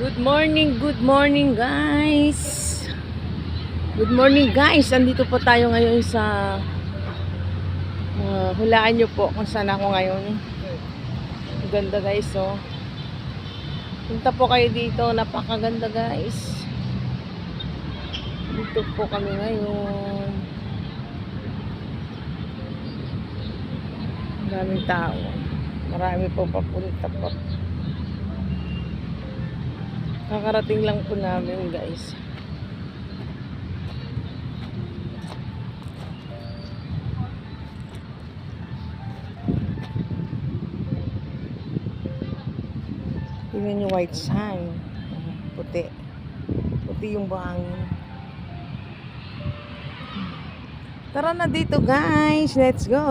Good morning guys. Good morning guys. Andito po tayo ngayon sa hulaan nyo po kung saan ako ngayon. Ang ganda guys, oh. Punta po kayo dito, napakaganda guys. Dito po kami ngayon. Maraming tao. Marami po papunta po. Kakarating lang po namin guys. Tingnan yung white sand. Puti. Puti yung buhangin. Tara na dito guys. Let's go.